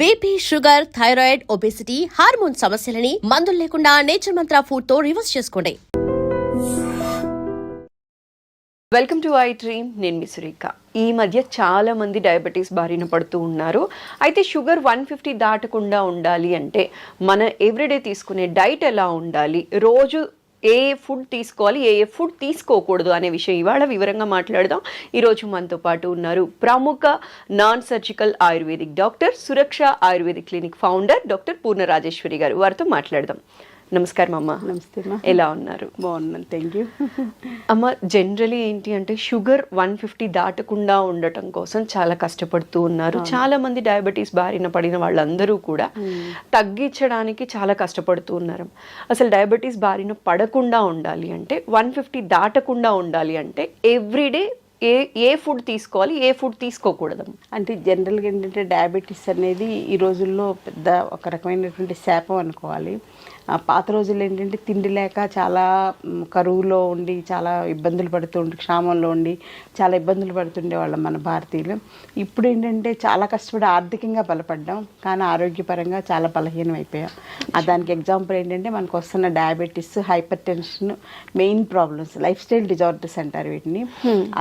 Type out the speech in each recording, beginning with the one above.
BP, sugar, thyroid, obesity, hormone సమస్యలని మందులు లేకుండా నేచర్ మంత్ర ఫుడ్ తో రివర్స్ చేసుకోండి. Welcome to I dream. నేను మీ సురేఖ. ఈ మధ్య చాలా మంది డయాబెటీస్ బారిన పడుతూ ఉన్నారు. అయితే షుగర్ 150 దాటకుండా ఉండాలి అంటే మన ఎవ్రీడే తీసుకునే డైట్ ఎలా ఉండాలి, రోజు ఏ ఫుడ్ తీసుకోవాలి, ఏ ఫుడ్ తీసుకోకూడదు అనే విషయం ఇవాళ వివరంగా మాట్లాడదాం. ఈరోజు మనతో పాటు ఉన్నారు ప్రముఖ నాన్ సర్జికల్ ఆయుర్వేదిక్ డాక్టర్, సురక్ష ఆయుర్వేదిక్ క్లినిక్ ఫౌండర్ డాక్టర్ పూర్ణ రాజేశ్వరి గారు. వారితో మాట్లాడదాం. నమస్కారం అమ్మ. నమస్తే అమ్మా. ఎలా ఉన్నారు? బాగున్నాను, థ్యాంక్ యూ. అమ్మ, జనరలీ ఏంటి అంటే షుగర్ 150 దాటకుండా ఉండటం కోసం చాలా కష్టపడుతూ ఉన్నారు. చాలా మంది డయాబెటీస్ బారిన పడిన వాళ్ళందరూ కూడా తగ్గించడానికి చాలా కష్టపడుతూ ఉన్నారు. అసలు డయాబెటీస్ బారిన పడకుండా ఉండాలి అంటే, 150 దాటకుండా ఉండాలి అంటే ఎవ్రీడే ఏ ఫుడ్ తీసుకోవాలి, ఏ ఫుడ్ తీసుకోకూడదు? అంటే జనరల్గా ఏంటంటే డయాబెటీస్ అనేది ఈ రోజుల్లో పెద్ద ఒక రకమైనటువంటి శాపం అనుకోవాలి. పాత రోజుల్లో ఏంటంటే తిండి లేక చాలా కరువులో ఉండి చాలా ఇబ్బందులు పడుతుండే, క్షామంలో ఉండి చాలా ఇబ్బందులు పడుతుండే వాళ్ళం మన భారతీయులు. ఇప్పుడు ఏంటంటే చాలా కష్టపడి ఆర్థికంగా బలపడ్డాం, కానీ ఆరోగ్యపరంగా చాలా బలహీనం అయిపోయాం. దానికి ఎగ్జాంపుల్ ఏంటంటే మనకు వస్తున్న diabetes, hyper tension, main problems, life style disorders అంటారు వీటిని.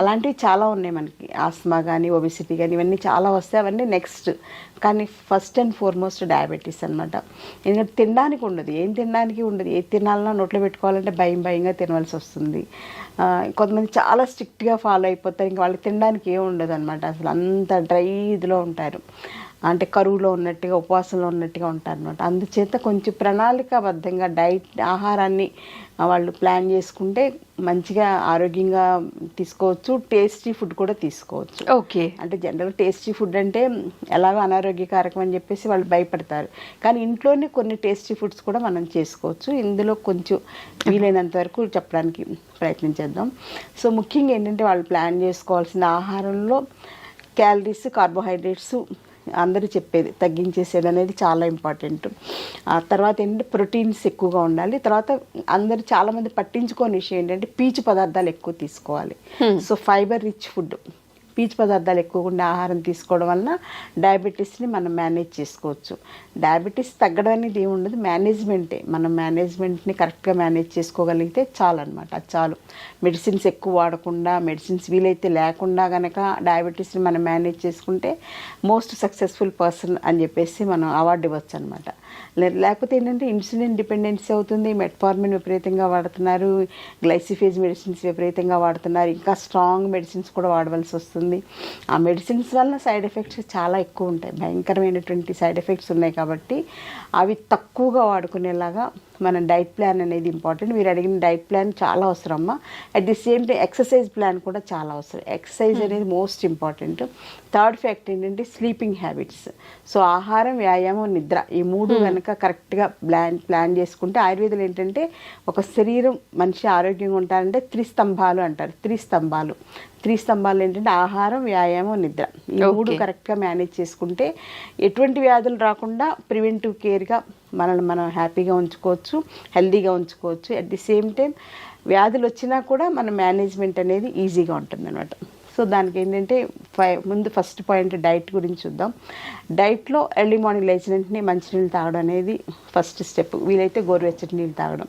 అలాంటివి చాలా ఉన్నాయి మనకి. ఆస్మా కానీ, ఒబిసిటీ కానీ, ఇవన్నీ చాలా వస్తాయి. అవన్నీ నెక్స్ట్, కానీ ఫస్ట్ అండ్ ఫార్మోస్ట్ డయాబెటీస్ అనమాట. ఎందుకంటే తినడానికి ఉండదు, ఏం తినడానికి ఉండదు. ఏది తినాలన్నా నోట్లో పెట్టుకోవాలంటే భయంగా తినవలసి వస్తుంది. కొంతమంది చాలా స్ట్రిక్ట్గా ఫాలో అయిపోతారు, ఇంకా వాళ్ళకి తినడానికి ఏం ఉండదు అనమాట. అసలు అంత డ్రై ఇదిలో ఉంటారు, అంటే కరువులో ఉన్నట్టుగా, ఉపవాసంలో ఉన్నట్టుగా ఉంటారు అనమాట. అందుచేత కొంచెం ప్రణాళికాబద్ధంగా ఆహారాన్ని వాళ్ళు ప్లాన్ చేసుకుంటే మంచిగా ఆరోగ్యంగా తీసుకోవచ్చు. టేస్టీ ఫుడ్ కూడా తీసుకోవచ్చు. ఓకే. అంటే జనరల్గా టేస్టీ ఫుడ్ అంటే ఎలాగో అనారోగ్యకారకం అని చెప్పేసి వాళ్ళు భయపడతారు, కానీ ఇంట్లోనే కొన్ని టేస్టీ ఫుడ్స్ కూడా మనం చేసుకోవచ్చు. ఇందులో కొంచెం వీలైనంత వరకు చెప్పడానికి ప్రయత్నం చేద్దాం. సో ముఖ్యంగా ఏంటంటే వాళ్ళు ప్లాన్ చేసుకోవాల్సిన ఆహారంలో క్యాలరీస్, కార్బోహైడ్రేట్స్ అందరూ చెప్పేది తగ్గించేసేది అనేది చాలా ఇంపార్టెంట్. తర్వాత ఏంటంటే ప్రోటీన్స్ ఎక్కువగా ఉండాలి. తర్వాత అందరూ చాలామంది పట్టించుకోని విషయం ఏంటంటే పీచు పదార్థాలు ఎక్కువ తీసుకోవాలి. సో ఫైబర్ రిచ్ ఫుడ్, పీచు పదార్థాలు ఎక్కువగా ఉండే ఆహారం తీసుకోవడం వలన డయాబెటీస్ని మనం మేనేజ్ చేసుకోవచ్చు. డయాబెటీస్ తగ్గడం అనేది ఏమి ఉండదు, మేనేజ్మెంటే. మనం మేనేజ్మెంట్ని కరెక్ట్గా మేనేజ్ చేసుకోగలిగితే చాలు అనమాట. అది చాలు. మెడిసిన్స్ ఎక్కువ వాడకుండా, మెడిసిన్స్ వీలైతే లేకుండా కనుక డయాబెటీస్ని మనం మేనేజ్ చేసుకుంటే మోస్ట్ సక్సెస్ఫుల్ పర్సన్ అని చెప్పేసి మనం అవార్డు ఇవ్వచ్చు అనమాట. లేకపోతే ఏంటంటే ఇన్సులిన్ డిపెండెన్సీ అవుతుంది, మెట్ఫార్మిన్ విపరీతంగా వాడుతున్నారు, గ్లైసిఫేజ్ మెడిసిన్స్ విపరీతంగా వాడుతున్నారు, ఇంకా స్ట్రాంగ్ మెడిసిన్స్ కూడా వాడవలసి వస్తుంది. ఆ మెడిసిన్స్ వల్ల సైడ్ ఎఫెక్ట్స్ చాలా ఎక్కువ ఉంటాయి, భయంకరమైనటువంటి సైడ్ ఎఫెక్ట్స్ ఉన్నాయి. కాబట్టి అవి తక్కువగా వాడుకునేలాగా మన డైట్ ప్లాన్ అనేది ఇంపార్టెంట్. మీరు అడిగిన డైట్ ప్లాన్ చాలా అవసరం అమ్మా. At the same time exercise plan కూడా చాలా అవసరం. ఎక్సర్సైజ్ అనేది మోస్ట్ ఇంపార్టెంట్. థర్డ్ ఫ్యాక్ట్ ఏంటంటే స్లీపింగ్ హ్యాబిట్స్. సో ఆహారం, వ్యాయామం, నిద్ర, ఈ మూడు కనుక కరెక్ట్గా ప్లాన్ చేసుకుంటే, ఆయుర్వేదంలో ఏంటంటే ఒక శరీరం మనిషి ఆరోగ్యంగా ఉంటారంటే త్రిస్తంభాలు అంటారు. త్రిస్తంభాలు ఏంటంటే ఆహారం, వ్యాయామం, నిద్ర. ఈ మూడు కరెక్ట్గా మేనేజ్ చేసుకుంటే ఎటువంటి వ్యాధులు రాకుండా ప్రివెంటివ్ కేర్గా మనల్ని మనం హ్యాపీగా ఉంచుకోవచ్చు, హెల్దీగా ఉంచుకోవచ్చు. అట్ ది సేమ్ టైం వ్యాధులు వచ్చినా కూడా మన మేనేజ్మెంట్ అనేది ఈజీగా ఉంటుంది అనమాట. సో దానికి ఏంటంటే ముందు ఫస్ట్ పాయింట్ డైట్ గురించి చూద్దాం. డైట్లో ఎర్లీ మార్నింగ్ లేచిన వెంటనే మంచినీళ్ళు తాగడం అనేది ఫస్ట్ స్టెప్. వీలైతే గోరువెచ్చటి నీళ్ళు తాగడం.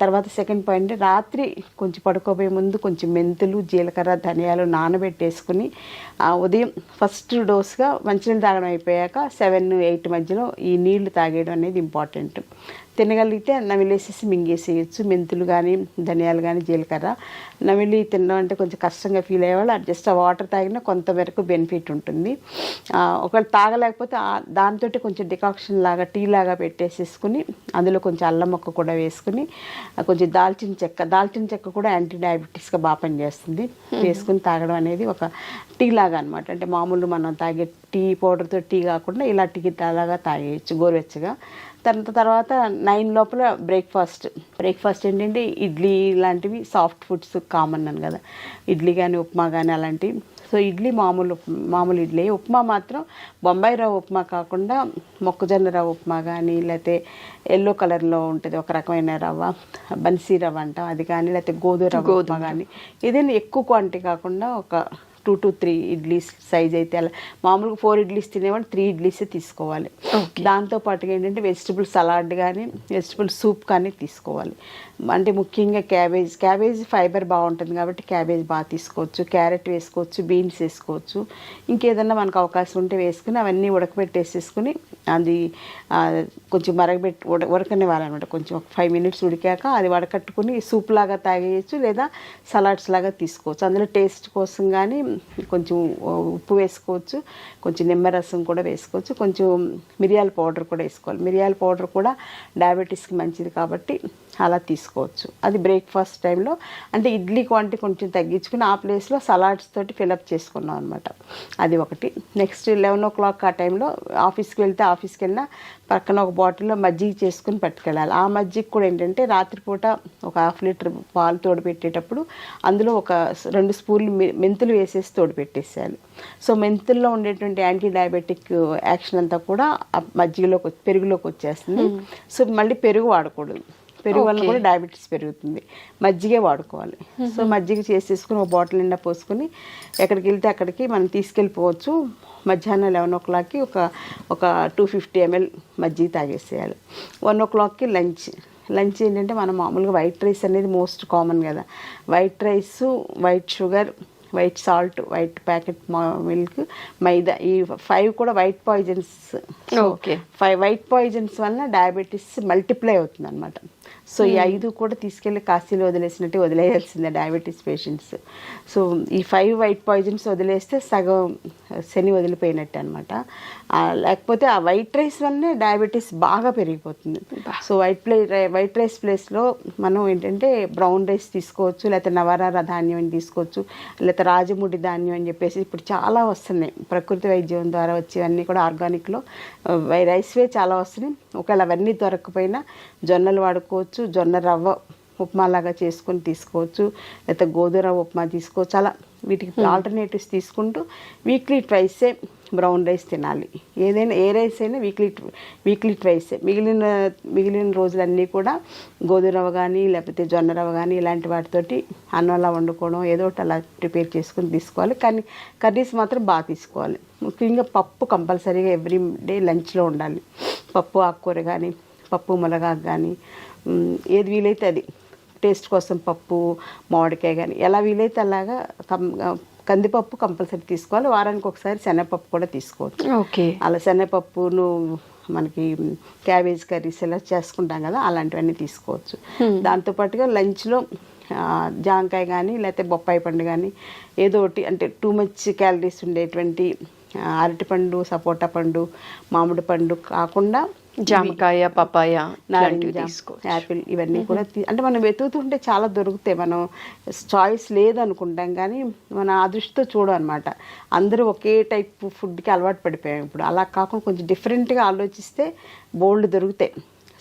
తర్వాత సెకండ్ పాయింట్, రాత్రి కొంచెం పడుకోబోయే ముందు కొంచెం మెంతులు, జీలకర్ర, ధనియాలు నానబెట్టేసుకుని ఉదయం ఫస్ట్ డోస్గా మంచినీళ్ళు తాగడం అయిపోయాక 7-8 మధ్యలో ఈ నీళ్లు తాగేయడం అనేది ఇంపార్టెంట్. తినగలిగితే నమిలేసేసి మింగేసేయచ్చు. మెంతులు కానీ, ధనియాలు కానీ, జీలకర్ర నమిలి తినడం అంటే కొంచెం కష్టంగా ఫీల్ అయ్యేవాళ్ళు జస్ట్ ఆ వాటర్ తాగినా కొంతవరకు బెనిఫిట్ ఉంటుంది. ఒకవేళ తాగలేకపోతే దాంతో కొంచెం డికాక్షన్ లాగా, టీ లాగా పెట్టేసేసుకుని అందులో కొంచెం అల్లం ముక్క కూడా వేసుకుని, కొంచెం దాల్చిన చెక్క కూడా యాంటీ డయాబెటీస్గా బాగా పనిచేస్తుంది. వేసుకుని తాగడం అనేది ఒక టీ లాగా అనమాట. అంటే మామూలు మనం తాగే టీ పౌడర్తో టీ కాకుండా ఇలా టీ లాగా తాగేయచ్చు గోరువెచ్చగా. తర్వాత 9 లోపల బ్రేక్ఫాస్ట్ ఏంటంటే ఇడ్లీ లాంటివి సాఫ్ట్ ఫుడ్స్ కామన్ అని కదా, ఇడ్లీ కానీ, ఉప్మా కానీ అలాంటివి. సో ఇడ్లీ మామూలు ఇడ్లీ. ఉప్మా మాత్రం బొంబాయి రవ్వ ఉప్మా కాకుండా మొక్కజొన్న రవ్వ ఉప్మా కానీ, లేకపోతే ఎల్లో కలర్లో ఉంటుంది ఒక రకమైన రవ్వ, బన్సీ రవ్వ అంటాం, అది కానీ, లేకపోతే గోధుమ రవ్వ ఉప్మా కానీ, ఏదైనా ఎక్కువ క్వాంటిటీ కాకుండా ఒక 2 to 3 ఇడ్లీస్ సైజ్ అయితే అలా మామూలుగా 4 ఇడ్లీస్ తినేవాళ్ళు 3 ఇడ్లీసే తీసుకోవాలి. దాంతో పాటుగా ఏంటంటే వెజిటబుల్ సలాడ్ కానీ వెజిటబుల్ సూప్ కానీ తీసుకోవాలి. అంటే ముఖ్యంగా క్యాబేజ్ ఫైబర్ బాగుంటుంది కాబట్టి క్యాబేజ్ బాగా తీసుకోవచ్చు, క్యారెట్ వేసుకోవచ్చు, బీన్స్ వేసుకోవచ్చు, ఇంకేదన్నా మనకు అవకాశం ఉంటే వేసుకుని అవన్నీ ఉడకబెట్టేసేసుకుని అది కొంచెం ఉడకనివ్వాలన్నమాట. కొంచెం ఒక 5 minutes ఉడికాక అది వడకట్టుకుని సూప్ లాగా తాగేయచ్చు లేదా సలాడ్స్ లాగా తీసుకోవచ్చు. అందులో టేస్ట్ కోసం కానీ కొంచెం ఉప్పు వేసుకోవచ్చు, కొంచెం నిమ్మరసం కూడా వేసుకోవచ్చు, కొంచెం మిరియాల పౌడర్ కూడా వేసుకోవాలి. మిరియాల పౌడర్ కూడా డయాబెటీస్కి మంచిది కాబట్టి అలా తీసుకోవచ్చు. అది బ్రేక్ఫాస్ట్ టైంలో అంటే ఇడ్లీ క్వాంటిటీ కొంచెం తగ్గించుకుని ఆ ప్లేస్లో సలాడ్స్ తోటి ఫిలప్ చేసుకున్నాం అనమాట. అది ఒకటి. నెక్స్ట్ 11 o'clock ఆ టైంలో ఆఫీస్కి వెళ్ళినా పక్కన ఒక బాటిల్లో మజ్జిగ చేసుకుని పట్టుకెళ్ళాలి. ఆ మజ్జిగ కూడా ఏంటంటే రాత్రిపూట ఒక 1/2 liter పాలు తోడుపెట్టేటప్పుడు అందులో ఒక 2 స్పూన్లు మెంతులు వేసేసి తోడుపెట్టేసేయాలి. సో మెంతుల్లో ఉండేటువంటి యాంటీ డయాబెటిక్ యాక్షన్ అంతా కూడా ఆ పెరుగులోకి వచ్చేస్తుంది. సో మళ్ళీ పెరుగు వాడకూడదు. పెరుగు వల్ల కూడా డయాబెటీస్ పెరుగుతుంది. మజ్జిగే వాడుకోవాలి. సో మజ్జిగ చేసేసుకుని ఒక బాటిల్ నిండా పోసుకొని ఎక్కడికి వెళ్తే అక్కడికి మనం తీసుకెళ్ళిపోవచ్చు. మధ్యాహ్నం 11 o'clockకి ఒక 250 ml మజ్జిగ తాగేసేయాలి. 1 o'clockకి లంచ్ ఏంటంటే మనం మామూలుగా వైట్ రైస్ అనేది మోస్ట్ కామన్ కదా. White rice, white sugar, white salt, white packet milk, మైదా, ఈ 5 కూడా white poisons. Okay. 5 white poisons వల్ల డయాబెటీస్ మల్టిప్లై అవుతుంది అనమాట. సో ఈ 5 కూడా తీసుకెళ్ళి కాశీలో వదిలేయాల్సిందే డయాబెటీస్ పేషెంట్స్. సో ఈ 5 వైట్ పాయిజన్స్ వదిలేస్తే సగం శని వదిలిపోయినట్టు అనమాట. లేకపోతే ఆ వైట్ రైస్ వల్లనే డయాబెటీస్ బాగా పెరిగిపోతుంది. సో వైట్ రైస్ ప్లేస్లో మనం ఏంటంటే బ్రౌన్ రైస్ తీసుకోవచ్చు, లేకపోతే నవరార ధాన్యం అని తీసుకోవచ్చు, లేకపోతే రాజముడి ధాన్యం అని చెప్పేసి ఇప్పుడు చాలా వస్తున్నాయి. ప్రకృతి వైద్యం ద్వారా వచ్చేవన్నీ కూడా ఆర్గానిక్లో రైస్వే చాలా వస్తున్నాయి. ఒకవేళ అవన్నీ దొరకకపోయినా జొన్నలు వాడుకోవచ్చు, జొన్న రవ్వ ఉప్మా లాగా చేసుకొని తీసుకోవచ్చు, లేకపోతే గోధుమ రవ్వ ఉప్మా తీసుకోవచ్చు. అలా వీటికి ఆల్టర్నేటివ్స్ తీసుకుంటూ వీక్లీ ట్వైసే బ్రౌన్ రైస్ తినాలి. ఏదైనా ఏ రైస్ అయినా వీక్లీ ట్వైసే. మిగిలిన రోజులన్నీ కూడా గోధుమ రవ్వ కానీ లేకపోతే జొన్న రవ్వ కానీ ఇలాంటి వాటితోటి అన్నంలా వండుకోవడం ఏదో ఒకటి అలా ప్రిపేర్ చేసుకుని తీసుకోవాలి. కానీ కర్రీస్ మాత్రం బాగా తీసుకోవాలి. ముఖ్యంగా పప్పు కంపల్సరీగా ఎవ్రీ డే లంచ్లో ఉండాలి. పప్పు ఆకుకూర కానీ పప్పు మునగాకు కానీ ఏది వీలైతే అది. టేస్ట్ కోసం పప్పు, మామిడికాయ కానీ ఎలా వీలైతే అలాగా కందిపప్పు కంపల్సరీ తీసుకోవాలి. వారానికి ఒకసారి శనగపప్పు కూడా తీసుకోవచ్చు. ఓకే. అలా శనగపప్పును మనకి క్యాబేజ్ కర్రీస్ ఎలా చేసుకుంటాం కదా అలాంటివన్నీ తీసుకోవచ్చు. దాంతోపాటుగా లంచ్లో జాంకాయ కానీ లేకపోతే బొప్పాయి పండు కానీ ఏదో ఒకటి అంటే టూ మచ్ క్యాలరీస్ ఉండేటువంటి అరటిపండు, సపోటా పండు, మామిడి పండు కాకుండా జామకాయ, పపాయ, నారింజ, యాపిల్ ఇవన్నీ కూడా అంటే మనం వెతుకుతుంటే చాలా దొరుకుతాయి. మనం చాయిస్ లేదనుకుంటాం కానీ మన ఆ దృష్టితో చూడం అనమాట. అందరూ ఒకే టైప్ ఫుడ్కి అలవాటు పడిపోయాం ఇప్పుడు. అలా కాకుండా కొంచెం డిఫరెంట్గా ఆలోచిస్తే బోల్డ్ దొరుకుతాయి.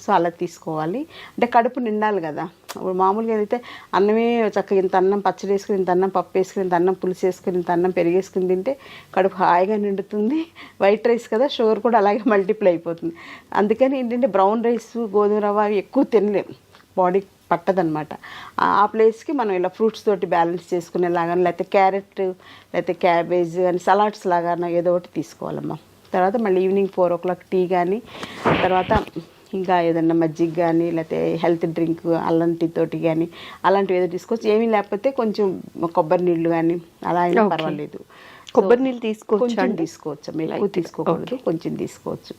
సో అలా తీసుకోవాలి. అంటే కడుపు నిండాలి కదా. ఇప్పుడు మామూలుగా అయితే అన్నమే చక్కగా ఇంత అన్నం పచ్చడి వేసుకుని, ఇంత అన్నం పప్పు వేసుకుని, ఇంత అన్నం పులుసు వేసుకుని, ఇంత అన్నం పెరిగేసుకుని తింటే కడుపు హాయిగా నిండుతుంది. వైట్ రైస్ కదా, షుగర్ కూడా అలాగే మల్టిప్లై అయిపోతుంది. అందుకని ఏంటంటే బ్రౌన్ రైస్, గోధుమ రవ్వ అవి ఎక్కువ తినలేం, బాడీ పట్టదనమాట. ఆ ప్లేస్కి మనం ఇలా ఫ్రూట్స్ తోటి బ్యాలెన్స్ చేసుకునేలాగా లేకపోతే క్యారెట్ లేకపోతే క్యాబేజ్ కానీ సలాడ్స్ లాగా ఏదో ఒకటి తీసుకోవాలమ్మా. తర్వాత మళ్ళీ ఈవినింగ్ 4 o'clock టీ కానీ తర్వాత ఇంకా ఏదన్నా మజ్జిగ కానీ లేకపోతే హెల్త్ డ్రింక్ అల్లం టీ తోటి కానీ అలాంటివి ఏదో తీసుకోవచ్చు. ఏమీ లేకపోతే కొంచెం కొబ్బరి నీళ్ళు కానీ అలా అయినా పర్వాలేదు. కొబ్బరి నీళ్ళు తీసుకోవచ్చు, ఎక్కువ తీసుకోకూడదు, కొంచెం తీసుకోవచ్చు.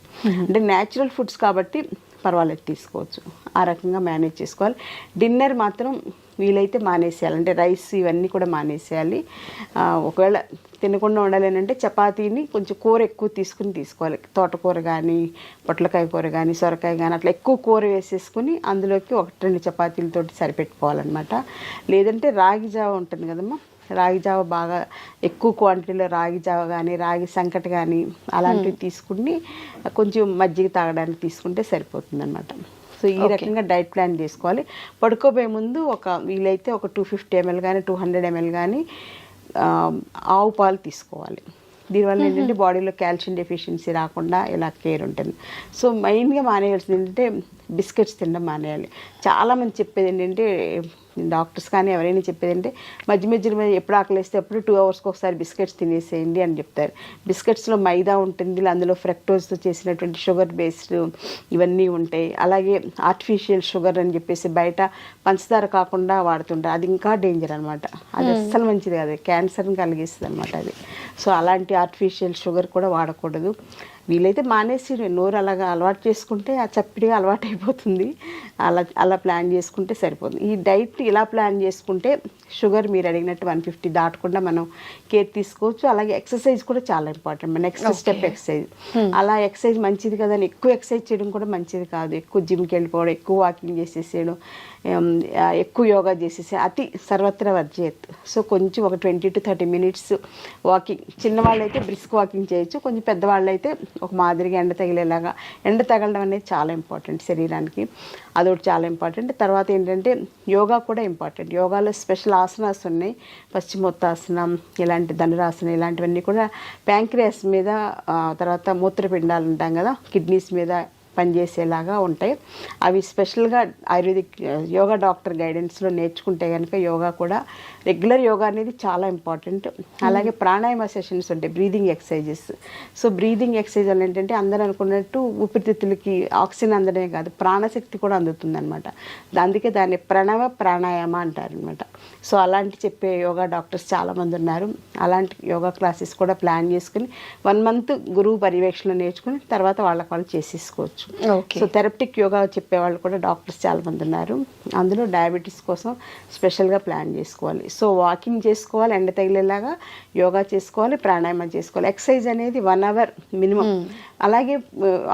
అంటే న్యాచురల్ ఫుడ్స్ కాబట్టి పర్వాలేదు, తీసుకోవచ్చు. ఆ రకంగా మేనేజ్ చేసుకోవాలి. డిన్నర్ మాత్రం వీలైతే మానేసేయాలి. అంటే రైస్ ఇవన్నీ కూడా మానేసేయాలి. ఒకవేళ తినకుండా ఉండాలేనంటే చపాతీని కొంచెం కూర ఎక్కువ తీసుకోవాలి. తోటకూర కానీ పొట్లకాయ కూర కానీ సొరకాయ కానీ అట్లా ఎక్కువ కూర వేసేసుకుని అందులోకి 1-2 చపాతీలతోటి సరిపెట్టుకోవాలన్నమాట. లేదంటే రాగి జావ ఉంటుంది కదమ్మా, రాగి జావ బాగా ఎక్కువ క్వాంటిటీలో రాగి జావ కానీ రాగి సంకటి కానీ అలాంటివి తీసుకుని కొంచెం మజ్జిగ తాగడానికి తీసుకుంటే సరిపోతుంది అనమాట. సో ఈ రకంగా డైట్ ప్లాన్ చేసుకోవాలి. పడుకోబోయే ముందు వీలైతే ఒక 250 ml కానీ 200 ml కానీ ఆవు పాలు తీసుకోవాలి. దీనివల్ల ఏంటంటే బాడీలో కాల్షియం డెఫిషియన్సీ రాకుండా ఇలా కేర్ ఉంటుంది. సో మెయిన్గా మానేయాల్సింది ఏంటంటే బిస్కెట్స్ తినడం మానేయాలి. చాలామంది చెప్పేది ఏంటంటే డాక్టర్స్ కానీ ఎవరైనా చెప్పేదంటే మధ్య మధ్యలో ఎప్పుడు ఆకలిస్తే అప్పుడు 2 అవర్స్కి ఒకసారి బిస్కెట్స్ తినేసేయండి అని చెప్తారు. బిస్కెట్స్లో మైదా ఉంటుంది, అందులో ఫ్రక్టోజ్తో చేసినటువంటి షుగర్ బేస్డ్ ఇవన్నీ ఉంటాయి. అలాగే ఆర్టిఫిషియల్ షుగర్ అని చెప్పేసి బయట పంచదార కాకుండా వాడుతుంటారు, అది ఇంకా డేంజర్ అనమాట. అది అస్సలు మంచిది కాదు, క్యాన్సర్ని కలిగిస్తుంది అనమాట అది. సో అలాంటి ఆర్టిఫిషియల్ షుగర్ కూడా వాడకూడదు. వీలైతే మానేసి నోరు అలాగా అలవాటు చేసుకుంటే ఆ చప్పిడిగా అలవాటు అయిపోతుంది. అలా ప్లాన్ చేసుకుంటే సరిపోతుంది. ఈ డైట్ ఇలా ప్లాన్ చేసుకుంటే షుగర్ మీరు అడిగినట్టు 150 దాటకుండా మనం కేర్ తీసుకోవచ్చు. అలాగే ఎక్సర్సైజ్ కూడా చాలా ఇంపార్టెంట్. Next step exercise. అలా ఎక్సర్సైజ్ మంచిది కదా అని ఎక్కువ ఎక్సర్సైజ్ చేయడం కూడా మంచిది కాదు. ఎక్కువ జిమ్కి వెళ్ళిపోవడం, ఎక్కువ వాకింగ్ చేసేసేయడం, ఎక్కువ యోగా చేసేసి అతి సర్వత్ర వర్జేత్. సో కొంచెం ఒక 20 to 30 minutes వాకింగ్. చిన్నవాళ్ళు అయితే బ్రిస్క్ వాకింగ్ చేయొచ్చు, కొంచెం పెద్దవాళ్ళు అయితే ఒక మాదిరిగా ఎండ తగిలేలాగా. ఎండ తగలడం అనేది చాలా ఇంపార్టెంట్ శరీరానికి, అదొకటి చాలా ఇంపార్టెంట్. తర్వాత ఏంటంటే యోగా కూడా ఇంపార్టెంట్. యోగాలో స్పెషల్ ఆసనాస్ ఉన్నాయి, పశ్చిమోత్తాసనం, ఇలాంటి ధనురాసనం, ఇలాంటివన్నీ కూడా ప్యాంక్రియాస్ మీద, తర్వాత మూత్రపిండాలు ఉంటాం కదా, కిడ్నీస్ మీద పనిచేసేలాగా ఉంటాయి. అవి స్పెషల్గా ఆయుర్వేదిక్ యోగా డాక్టర్ గైడెన్స్లో నేర్చుకుంటే కనుక యోగా కూడా రెగ్యులర్ యోగా అనేది చాలా ఇంపార్టెంట్. అలాగే ప్రాణాయామ సెషన్స్ ఉంటాయి, breathing exercises. So breathing exercise అని ఏంటంటే అందరూ అనుకున్నట్టు ఊపిరితిత్తులకి ఆక్సిజన్ అందడమే కాదు, ప్రాణశక్తి కూడా అందుతుంది అనమాట. అందుకే దాన్ని ప్రణవ ప్రాణాయామ అంటారు అనమాట. సో అలాంటి చెప్పే యోగా డాక్టర్స్ చాలామంది ఉన్నారు. అలాంటి యోగా క్లాసెస్ కూడా ప్లాన్ చేసుకుని 1 month గురువు పర్యవేక్షణ నేర్చుకుని తర్వాత వాళ్ళు చేసేసుకోవచ్చు. సో థెరప్టిక్ యోగా చెప్పేవాళ్ళు కూడా డాక్టర్స్ చాలామంది ఉన్నారు. అందులో డయాబెటీస్ కోసం స్పెషల్గా ప్లాన్ చేసుకోవాలి. సో వాకింగ్ చేసుకోవాలి, ఎండ తగిలేలాగా యోగా చేసుకోవాలి, ప్రాణాయామం చేసుకోవాలి. ఎక్సర్సైజ్ అనేది 1 hour మినిమం. అలాగే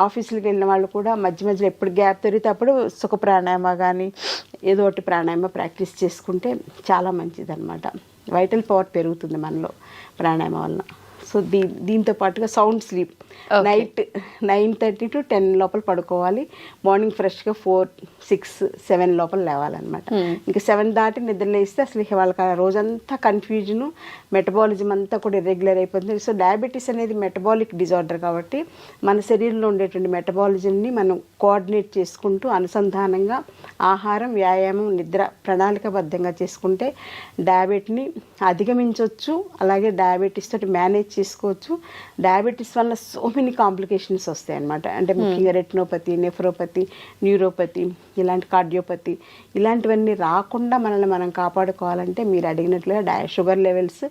ఆఫీసులకు వెళ్ళిన వాళ్ళు కూడా మధ్య మధ్యలో ఎప్పుడు గ్యాప్ దొరికితే అప్పుడు సుఖ ప్రాణాయామ కానీ ఏదో ఒకటి ప్రాణాయామ ప్రాక్టీస్ చేసుకుంటే చాలా మంచిది అనమాట. వైటల్ పవర్ పెరుగుతుంది మనలో ప్రాణాయామం వలన. సో దీంతో పాటుగా సౌండ్ స్లీప్. నైట్ 9:30 to 10 లోపల పడుకోవాలి. మార్నింగ్ ఫ్రెష్గా 4, 6, 7 లోపల లేవాలన్నమాట. ఇంకా 7 దాటి నిద్రలేస్తే అసలు వాళ్ళకి రోజంతా కన్ఫ్యూజను, మెటబాలిజం అంతా కూడా ఇర్రెగ్యులర్ అయిపోతుంది. సో డయాబెటీస్ అనేది మెటబాలిక్ డిజార్డర్ కాబట్టి మన శరీరంలో ఉండేటువంటి మెటబాలిజంని మనం కోఆర్డినేట్ చేసుకుంటూ అనుసంధానంగా ఆహారం, వ్యాయామం, నిద్ర ప్రణాళికబద్ధంగా చేసుకుంటే డయాబెటీని అధిగమించవచ్చు. అలాగే డయాబెటీస్ తోటి మేనేజ్ చేసుకోవచ్చు. డయాబెటీస్ వల్ల సో మెనీ కాంప్లికేషన్స్ వస్తాయి అన్నమాట. అంటే ముఖ్యంగా రెటినోపతి, నెఫ్రోపతి, న్యూరోపతి, ఇలాంటి కార్డియోపతి, ఇలాంటివన్నీ రాకుండా మనల్ని మనం కాపాడుకోవాలంటే మీరు అడిగినట్లుగా షుగర్ లెవెల్స్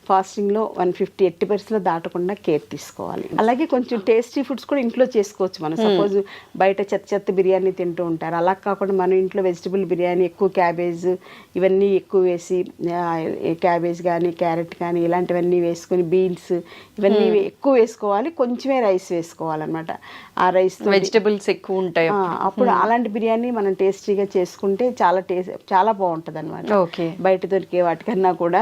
ఫాస్టింగ్లో 150 80% దాటకుండా కేర్ తీసుకోవాలి. అలాగే కొంచెం టేస్టీ ఫుడ్స్ కూడా ఇంట్లో చేసుకోవచ్చు. మనం సపోజ్ బయట చెత్త బిర్యానీ తింటూ ఉంటారు, అలా కాకుండా మనం ఇంట్లో వెజిటబుల్ బిర్యానీ, ఎక్కువ క్యాబేజ్ ఇవన్నీ ఎక్కువ వేసి, క్యాబేజ్ కానీ క్యారెట్ కానీ ఇలాంటివన్నీ వేసుకొని, బీన్స్ ఇవన్నీ ఎక్కువ వేసుకోవాలి, కొంచెమే రైస్ వేసుకోవాలన్నమాట. ఆ రైస్ వెజిటబుల్స్ ఎక్కువ ఉంటాయి అప్పుడు అలాంటి బిర్యానీ మనం టేస్టీగా చేసుకుంటే చాలా బాగుంటుంది అనమాట. బయట దొరికే వాటికన్నా కూడా.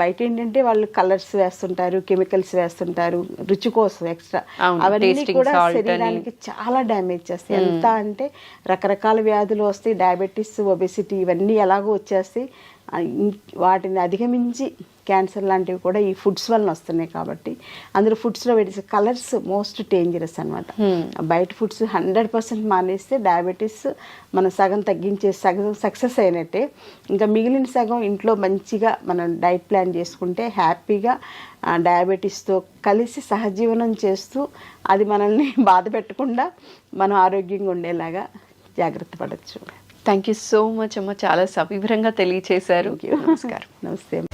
బయట ఏంటంటే వాళ్ళు కలర్స్ వేస్తుంటారు, కెమికల్స్ వేస్తుంటారు రుచి కోసం ఎక్స్ట్రా. అవన్నీ కూడా శరీరానికి చాలా డ్యామేజ్ చేస్తాయి. ఎంత అంటే రకరకాల వ్యాధులు వస్తాయి, డయాబెటీస్, ఒబెసిటీ ఇవన్నీ ఎలాగో వచ్చేస్తాయి. వాటిని అధిగమించి క్యాన్సర్ లాంటివి కూడా ఈ ఫుడ్స్ వలన వస్తున్నాయి. కాబట్టి అందులో ఫుడ్స్లో పెట్టేసే కలర్స్ మోస్ట్ డేంజరస్ అనమాట. బయట ఫుడ్స్ 100% మానేస్తే డయాబెటీస్ మనం సగం సక్సెస్ అయినట్టే. ఇంకా మిగిలిన సగం ఇంట్లో మంచిగా మనం డైట్ ప్లాన్ చేసుకుంటే హ్యాపీగా డయాబెటీస్తో కలిసి సహజీవనం చేస్తూ అది మనల్ని బాధ పెట్టకుండా మనం ఆరోగ్యంగా ఉండేలాగా జాగ్రత్త పడవచ్చు. థ్యాంక్ యూ సో మచ్ అమ్మ, చాలా సవివరంగా తెలియచేశారు. నమస్కారం. నమస్తే.